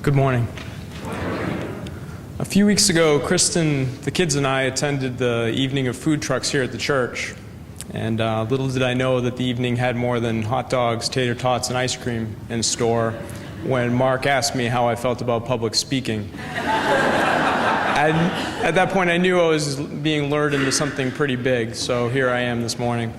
Good morning. A few weeks ago, Kristen, the kids, and I attended the evening of food trucks here at the church. And little did I know that the evening had more than hot dogs, tater tots, and ice cream in store when Mark asked me how I felt about public speaking. At that point, I knew I was being lured into something pretty big, so here I am this morning.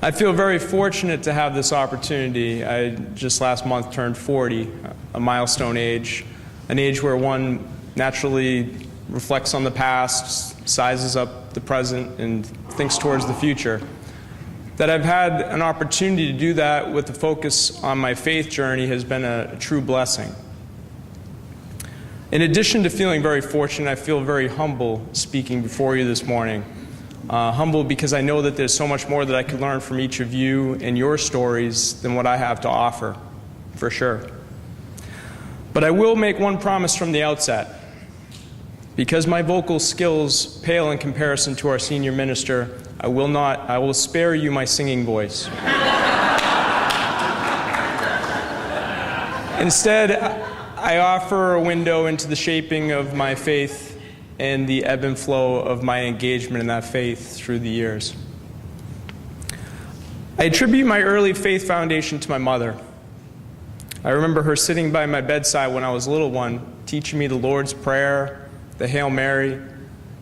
I feel very fortunate to have this opportunity. I just last month turned 40, a milestone age, an age where one naturally reflects on the past, sizes up the present, and thinks towards the future. That I've had an opportunity to do that with the focus on my faith journey has been a true blessing. In addition to feeling very fortunate, I feel very humble speaking before you this morning. Humble because I know that there's so much more that I could learn from each of you and your stories than what I have to offer, for sure. But I will make one promise from the outset. Because my vocal skills pale in comparison to our senior minister, I will spare you my singing voice. Instead, I offer a window into the shaping of my faith and the ebb and flow of my engagement in that faith through the years. I attribute my early faith foundation to my mother. I remember her sitting by my bedside when I was a little one, teaching me the Lord's Prayer, the Hail Mary,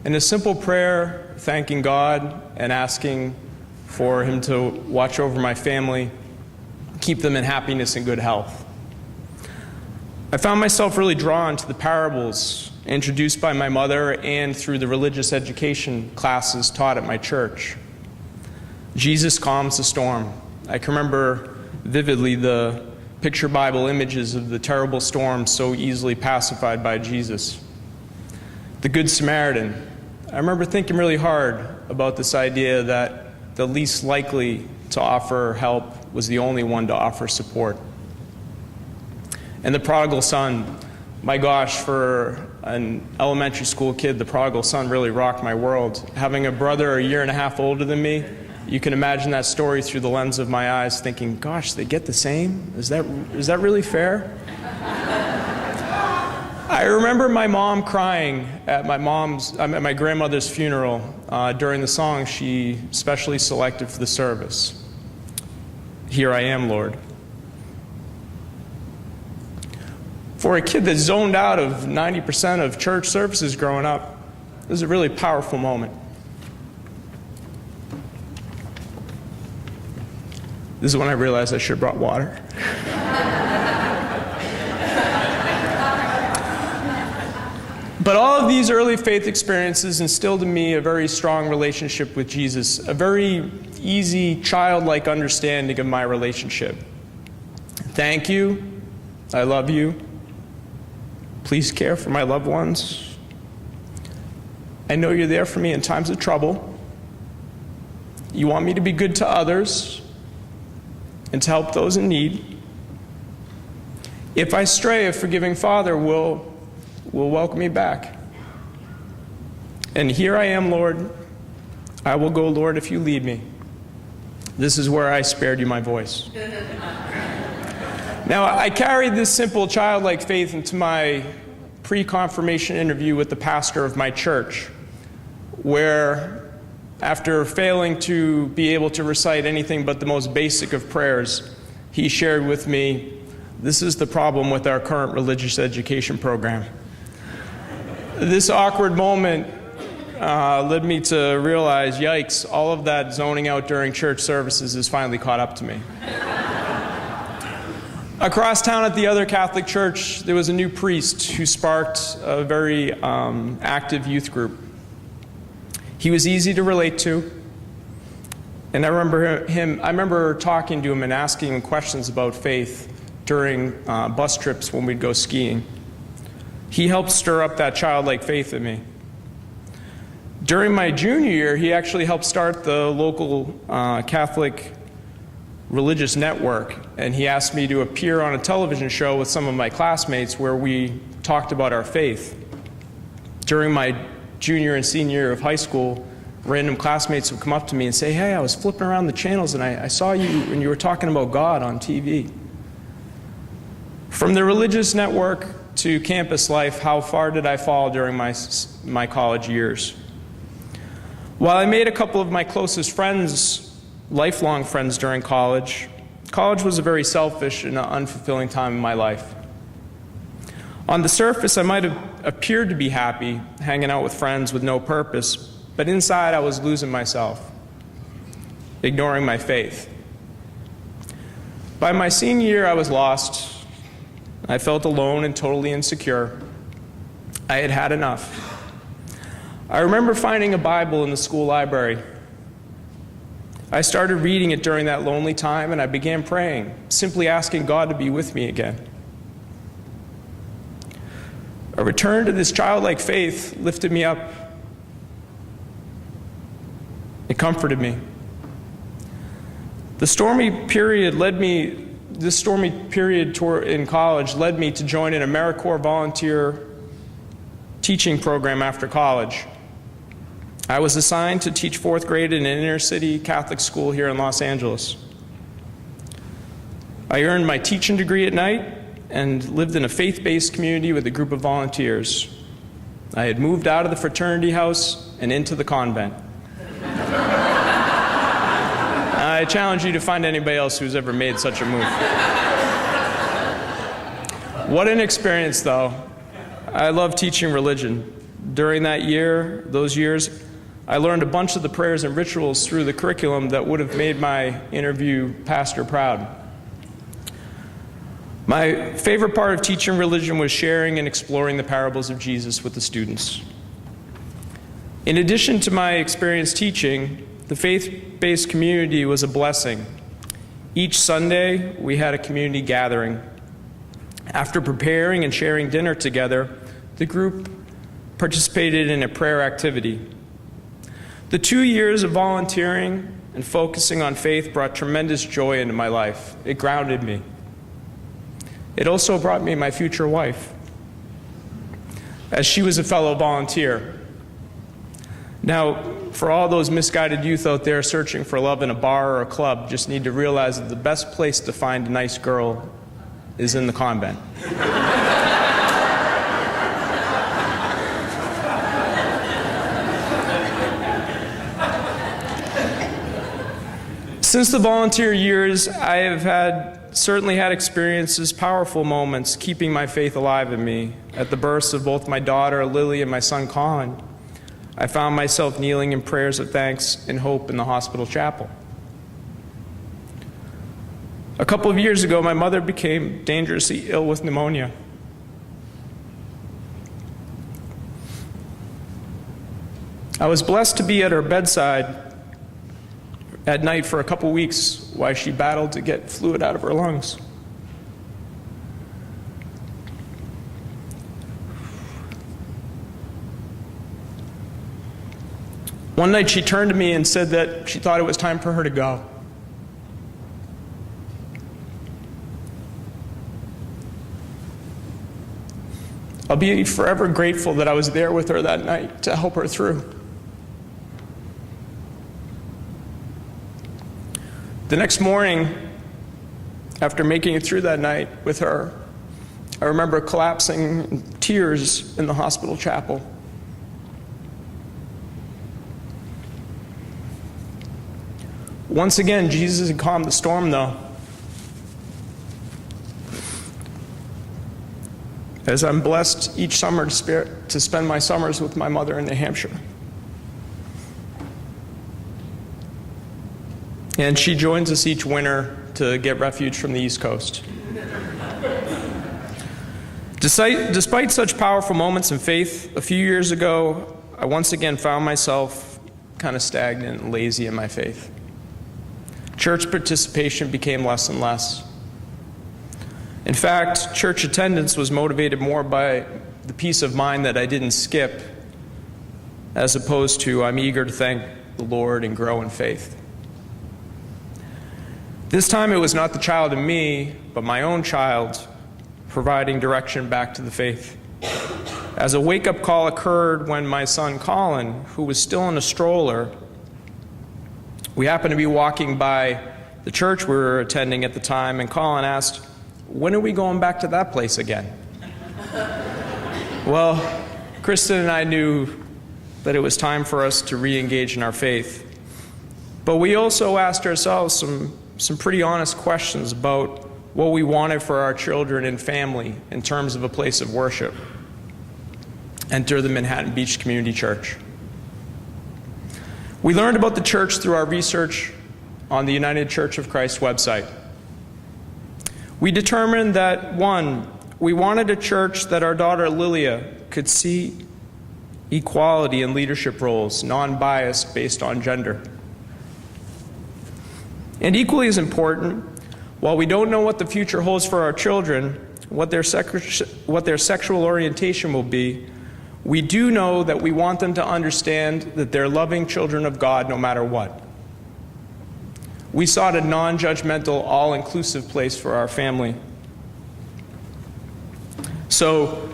and a simple prayer thanking God and asking for Him to watch over my family, keep them in happiness and good health. I found myself really drawn to the parables introduced by my mother and through the religious education classes taught at my church. Jesus calms the storm. I can remember vividly the picture Bible images of the terrible storm so easily pacified by Jesus. The Good Samaritan. I remember thinking really hard about this idea that the least likely to offer help was the only one to offer support. And the prodigal son. My gosh, for an elementary school kid, the prodigal son really rocked my world. Having a brother a year and a half older than me, you can imagine that story through the lens of my eyes, thinking, gosh, they get the same? Is that really fair? I remember my mom crying at my grandmother's funeral during the song she specially selected for the service. Here I am, Lord. For a kid that zoned out of 90% of church services growing up, it was a really powerful moment. This is when I realized I should have brought water. But all of these early faith experiences instilled in me a very strong relationship with Jesus, a very easy, childlike understanding of my relationship. Thank you. I love you. Please care for my loved ones. I know you're there for me in times of trouble. You want me to be good to others and to help those in need. If I stray, a forgiving Father will welcome me back. And here I am, Lord. I will go, Lord, if you lead me. This is where I spared you my voice. Now, I carried this simple childlike faith into my pre-confirmation interview with the pastor of my church, where after failing to be able to recite anything but the most basic of prayers, he shared with me, this is the problem with our current religious education program. This awkward moment led me to realize, yikes, all of that zoning out during church services has finally caught up to me. Across town at the other Catholic church, there was a new priest who sparked a very active youth group. He was easy to relate to, and I remember talking to him and asking him questions about faith during bus trips when we'd go skiing. He helped stir up that childlike faith in me. During my junior year, he actually helped start the local Catholic religious network, and he asked me to appear on a television show with some of my classmates where we talked about our faith. During my junior and senior year of high school, random classmates would come up to me and say, hey, I was flipping around the channels and I saw you and you were talking about God on TV. From the religious network to campus life, how far did I fall during my college years? While I made a couple of my closest friends, lifelong friends during college, college was a very selfish and unfulfilling time in my life. On the surface, I might have appeared to be happy, hanging out with friends with no purpose, but inside I was losing myself, ignoring my faith. By my senior year, I was lost. I felt alone and totally insecure. I had had enough. I remember finding a Bible in the school library. I started reading it during that lonely time, and I began praying, simply asking God to be with me again. A return to this childlike faith lifted me up. It comforted me. This stormy period in college led me to join an AmeriCorps volunteer teaching program after college. I was assigned to teach 4th grade in an inner-city Catholic school here in Los Angeles. I earned my teaching degree at night and lived in a faith-based community with a group of volunteers. I had moved out of the fraternity house and into the convent. I challenge you to find anybody else who's ever made such a move. What an experience, though. I love teaching religion. During those years, I learned a bunch of the prayers and rituals through the curriculum that would have made my interview pastor proud. My favorite part of teaching religion was sharing and exploring the parables of Jesus with the students. In addition to my experience teaching, the faith-based community was a blessing. Each Sunday, we had a community gathering. After preparing and sharing dinner together, the group participated in a prayer activity. The 2 years of volunteering and focusing on faith brought tremendous joy into my life. It grounded me. It also brought me my future wife, as she was a fellow volunteer. Now, for all those misguided youth out there searching for love in a bar or a club, just need to realize that the best place to find a nice girl is in the convent. Since the volunteer years, I have certainly had experiences, powerful moments, keeping my faith alive in me. At the births of both my daughter, Lily, and my son, Colin, I found myself kneeling in prayers of thanks and hope in the hospital chapel. A couple of years ago, my mother became dangerously ill with pneumonia. I was blessed to be at her bedside at night for a couple weeks while she battled to get fluid out of her lungs. One night she turned to me and said that she thought it was time for her to go. I'll be forever grateful that I was there with her that night to help her through. The next morning, after making it through that night with her, I remember collapsing in tears in the hospital chapel. Once again, Jesus had calmed the storm, though. As I'm blessed each summer to spend my summers with my mother in New Hampshire. And she joins us each winter to get refuge from the East Coast. Despite such powerful moments in faith, a few years ago, I once again found myself kind of stagnant and lazy in my faith. Church participation became less and less. In fact, church attendance was motivated more by the peace of mind that I didn't skip, as opposed to I'm eager to thank the Lord and grow in faith. This time it was not the child in me, but my own child providing direction back to the faith. As a wake-up call occurred when my son Colin, who was still in a stroller, we happened to be walking by the church we were attending at the time, and Colin asked, "When are we going back to that place again?" Well, Kristen and I knew that it was time for us to re-engage in our faith. But we also asked ourselves some pretty honest questions about what we wanted for our children and family in terms of a place of worship. Enter the Manhattan Beach Community Church. We learned about the church through our research on the United Church of Christ website. We determined that, one, we wanted a church that our daughter Lilia could see equality in leadership roles, non-biased based on gender. And equally as important, while we don't know what the future holds for our children, what their sexual orientation will be, we do know that we want them to understand that they're loving children of God no matter what. We sought a non-judgmental, all-inclusive place for our family. So,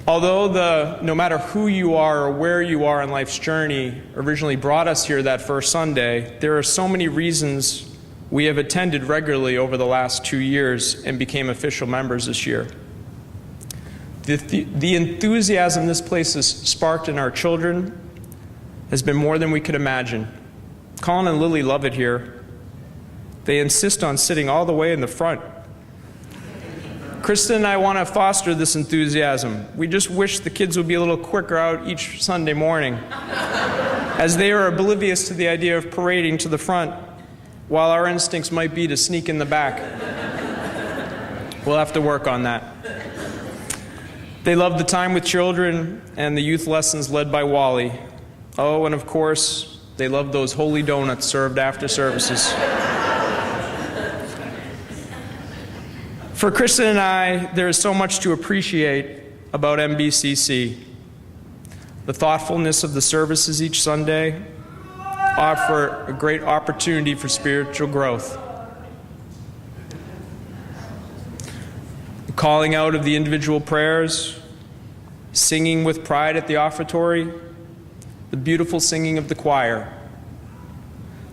although the no matter who you are or where you are in life's journey originally brought us here that first Sunday, there are so many reasons we have attended regularly over the last 2 years and became official members this year. The enthusiasm this place has sparked in our children has been more than we could imagine. Colin and Lily love it here. They insist on sitting all the way in the front. Kristen and I want to foster this enthusiasm. We just wish the kids would be a little quicker out each Sunday morning, as they are oblivious to the idea of parading to the front, while our instincts might be to sneak in the back. We'll have to work on that. They love the time with children and the youth lessons led by Wally. Oh, and of course, they love those holy donuts served after services. For Kristen and I, there is so much to appreciate about MBCC. The thoughtfulness of the services each Sunday offer a great opportunity for spiritual growth. The calling out of the individual prayers, singing with pride at the offertory, the beautiful singing of the choir,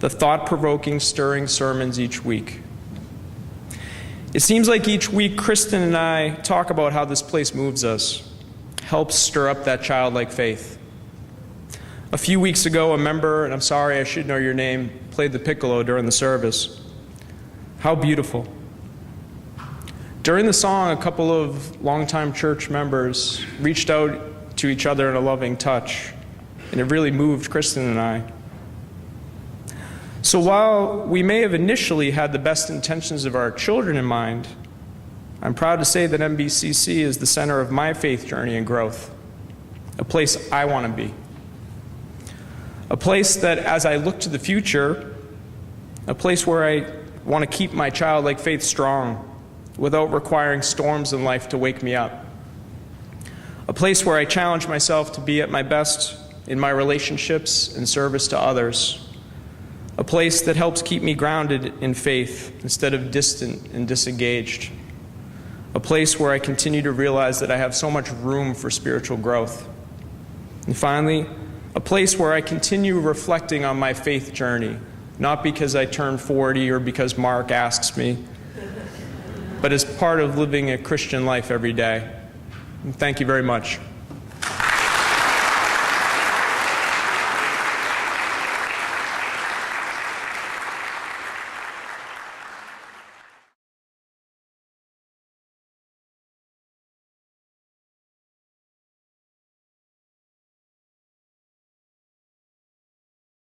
the thought-provoking, stirring sermons each week. It seems like each week Kristen and I talk about how this place moves us, helps stir up that childlike faith. A few weeks ago, a member, and I'm sorry, I should know your name, played the piccolo during the service. How beautiful. During the song, a couple of longtime church members reached out to each other in a loving touch, and it really moved Kristen and I. So while we may have initially had the best intentions of our children in mind, I'm proud to say that MBCC is the center of my faith journey and growth, a place I want to be. A place that, as I look to the future, a place where I want to keep my childlike faith strong without requiring storms in life to wake me up. A place where I challenge myself to be at my best in my relationships and service to others. A place that helps keep me grounded in faith instead of distant and disengaged. A place where I continue to realize that I have so much room for spiritual growth. And finally, a place where I continue reflecting on my faith journey, not because I turned 40 or because Mark asks me, but as part of living a Christian life every day. And thank you very much.